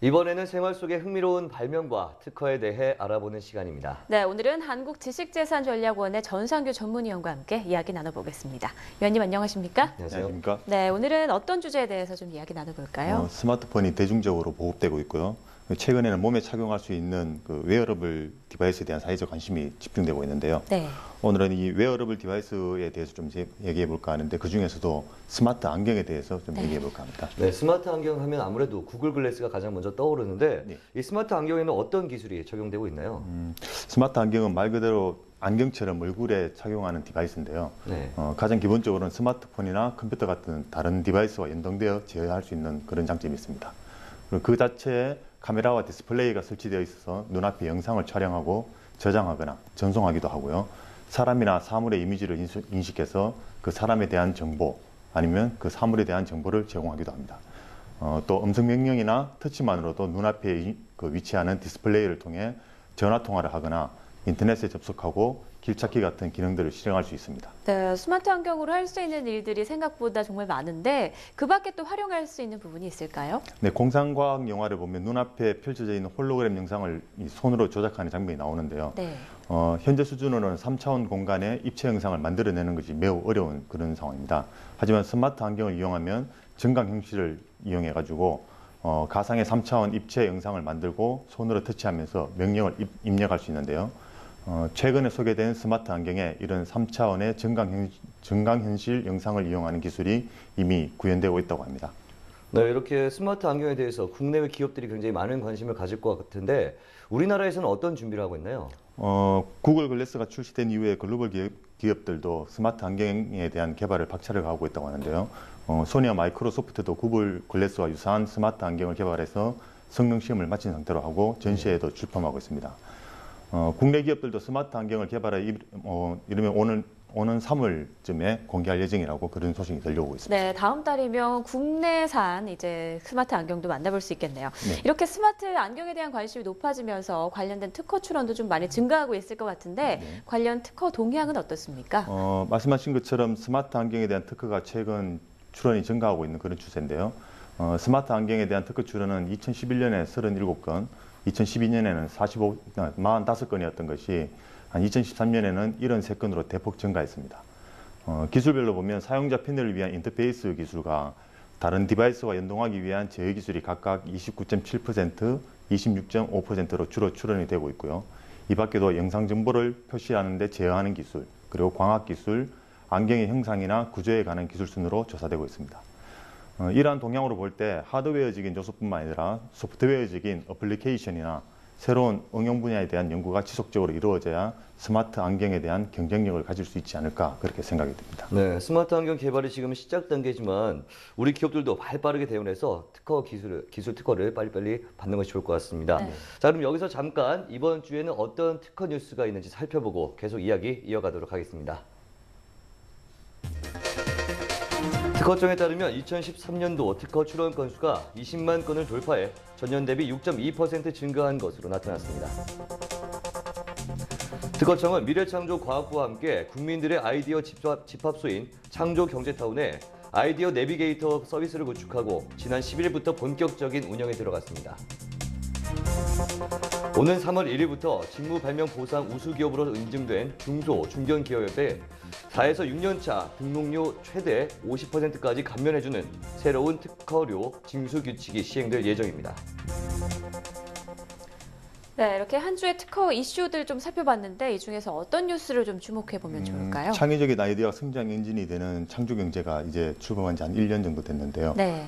이번에는 생활 속의 흥미로운 발명과 특허에 대해 알아보는 시간입니다. 네, 오늘은 한국지식재산전략원의 전상규 전문위원과 함께 이야기 나눠보겠습니다. 위원님 안녕하십니까? 안녕하십니까? 네, 오늘은 어떤 주제에 대해서 좀 이야기 나눠볼까요? 스마트폰이 대중적으로 보급되고 있고요. 최근에는 몸에 착용할 수 있는 그 웨어러블 디바이스에 대한 사회적 관심이 집중되고 있는데요. 네. 오늘은 이 웨어러블 디바이스에 대해서 좀 얘기해 볼까 하는데 그 중에서도 스마트 안경에 대해서 좀 얘기해 볼까 합니다. 네, 스마트 안경 하면 아무래도 구글 글래스가 가장 먼저 떠오르는데 네. 이 스마트 안경에는 어떤 기술이 적용되고 있나요? 스마트 안경은 말 그대로 안경처럼 얼굴에 착용하는 디바이스인데요. 네. 가장 기본적으로는 스마트폰이나 컴퓨터 같은 다른 디바이스와 연동되어 제어할 수 있는 그런 장점이 있습니다. 그리고 그 자체에 카메라와 디스플레이가 설치되어 있어서 눈앞에 영상을 촬영하고 저장하거나 전송하기도 하고요. 사람이나 사물의 이미지를 인식해서 그 사람에 대한 정보 아니면 그 사물에 대한 정보를 제공하기도 합니다. 또 음성 명령이나 터치만으로도 눈앞에 위치하는 디스플레이를 통해 전화 통화를 하거나 인터넷에 접속하고 길찾기 같은 기능들을 실행할 수 있습니다. 네, 스마트 안경으로 할 수 있는 일들이 생각보다 정말 많은데 그 밖에 또 활용할 수 있는 부분이 있을까요? 네, 공상과학 영화를 보면 눈앞에 펼쳐져 있는 홀로그램 영상을 손으로 조작하는 장면이 나오는데요. 네. 현재 수준으로는 3차원 공간에 입체 영상을 만들어내는 것이 매우 어려운 그런 상황입니다. 하지만 스마트 안경을 이용하면 증강 형식을 이용해가지고 가상의 3차원 입체 영상을 만들고 손으로 터치하면서 명령을 입력할 수 있는데요. 최근에 소개된 스마트 안경에 이런 3차원의 증강현실 영상을 이용하는 기술이 이미 구현되고 있다고 합니다. 네, 이렇게 스마트 안경에 대해서 국내외 기업들이 굉장히 많은 관심을 가질 것 같은데 우리나라에서는 어떤 준비를 하고 있나요? 구글 글래스가 출시된 이후에 글로벌 기업들도 스마트 안경에 대한 개발을 박차를 가하고 있다고 하는데요. 소니와 마이크로소프트도 구글 글래스와 유사한 스마트 안경을 개발해서 성능 시험을 마친 상태로 하고 전시회에도 출품하고 있습니다. 국내 기업들도 스마트 안경을 개발해 이르면 오는 3월쯤에 공개할 예정이라고 그런 소식이 들려오고 있습니다. 네, 다음 달이면 국내산 이제 스마트 안경도 만나볼 수 있겠네요. 네. 이렇게 스마트 안경에 대한 관심이 높아지면서 관련된 특허 출원도 좀 많이 증가하고 있을 것 같은데 네. 관련 특허 동향은 어떻습니까? 말씀하신 것처럼 스마트 안경에 대한 특허가 최근 출원이 증가하고 있는 그런 추세인데요. 스마트 안경에 대한 특허 출원은 2011년에 37건, 2012년에는 45건이었던 것이 한 2013년에는 73건으로 대폭 증가했습니다. 기술별로 보면 사용자 편의를 위한 인터페이스 기술과 다른 디바이스와 연동하기 위한 제어 기술이 각각 29.7%, 26.5%로 주로 출원이 되고 있고요. 이 밖에도 영상 정보를 표시하는 데 제어하는 기술, 그리고 광학 기술, 안경의 형상이나 구조에 관한 기술 순으로 조사되고 있습니다. 이러한 동향으로 볼 때 하드웨어적인 요소뿐만 아니라 소프트웨어적인 어플리케이션이나 새로운 응용 분야에 대한 연구가 지속적으로 이루어져야 스마트 안경에 대한 경쟁력을 가질 수 있지 않을까 그렇게 생각이 듭니다. 네, 스마트 안경 개발이 지금 시작 단계지만 우리 기업들도 발빠르게 대응해서 기술 특허를 빨리빨리 받는 것이 좋을 것 같습니다. 네. 자, 그럼 여기서 잠깐 이번 주에는 어떤 특허 뉴스가 있는지 살펴보고 계속 이야기 이어가도록 하겠습니다. 특허청에 따르면 2013년도 특허 출원 건수가 20만 건을 돌파해 전년 대비 6.2% 증가한 것으로 나타났습니다. 특허청은 미래창조과학부와 함께 국민들의 아이디어 집합소인 창조경제타운에 아이디어 내비게이터 서비스를 구축하고 지난 10일부터 본격적인 운영에 들어갔습니다. 오는 3월 1일부터 직무발명보상 우수기업으로 인증된 중소, 중견기업에 4에서 6년차 등록료 최대 50%까지 감면해주는 새로운 특허료 징수 규칙이 시행될 예정입니다. 네, 이렇게 한 주의 특허 이슈들 좀 살펴봤는데 이 중에서 어떤 뉴스를 좀 주목해보면 좋을까요? 창의적인 아이디어가 성장 엔진이 되는 창조경제가 이제 출범한 지 한 1년 정도 됐는데요. 네.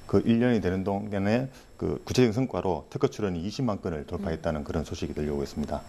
그 1년이 되는 동안에 그 구체적인 성과로 특허 출원이 20만 건을 돌파했다는 그런 소식이 들려오고 있습니다.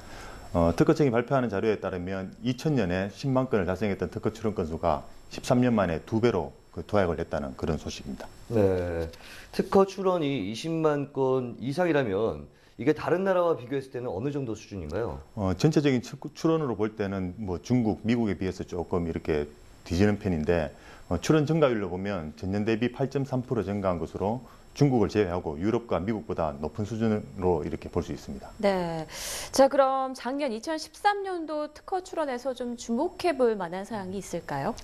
특허청이 발표하는 자료에 따르면 2000년에 10만 건을 달성했던 특허 출원 건수가 13년 만에 2배로 도약을 했다는 그런 소식입니다. 네, 특허 출원이 20만 건 이상이라면 이게 다른 나라와 비교했을 때는 어느 정도 수준인가요? 전체적인 출원으로 볼 때는 뭐 중국, 미국에 비해서 조금 이렇게 뒤지는 편인데 출원 증가율로 보면 전년 대비 8.3% 증가한 것으로 중국을 제외하고 유럽과 미국보다 높은 수준으로 이렇게 볼 수 있습니다. 네. 자, 그럼 작년 2013년도 특허 출원에서 좀 주목해 볼 만한 사항이 있을까요?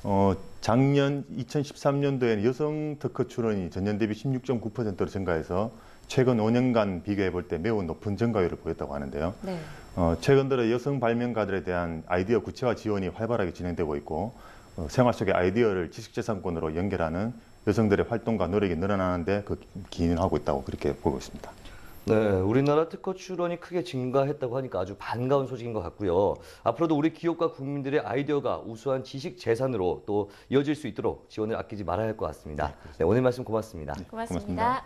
작년 2013년도에는 여성 특허 출원이 전년 대비 16.9%로 증가해서 최근 5년간 비교해 볼 때 매우 높은 증가율을 보였다고 하는데요. 네. 최근 들어 여성 발명가들에 대한 아이디어 구체화 지원이 활발하게 진행되고 있고 생활 속의 아이디어를 지식재산권으로 연결하는 여성들의 활동과 노력이 늘어나는데 기인하고 있다고 그렇게 보고 있습니다. 네, 우리나라 특허 출원이 크게 증가했다고 하니까 아주 반가운 소식인 것 같고요. 앞으로도 우리 기업과 국민들의 아이디어가 우수한 지식 재산으로 또 이어질 수 있도록 지원을 아끼지 말아야 할 것 같습니다. 네, 오늘 말씀 고맙습니다. 고맙습니다.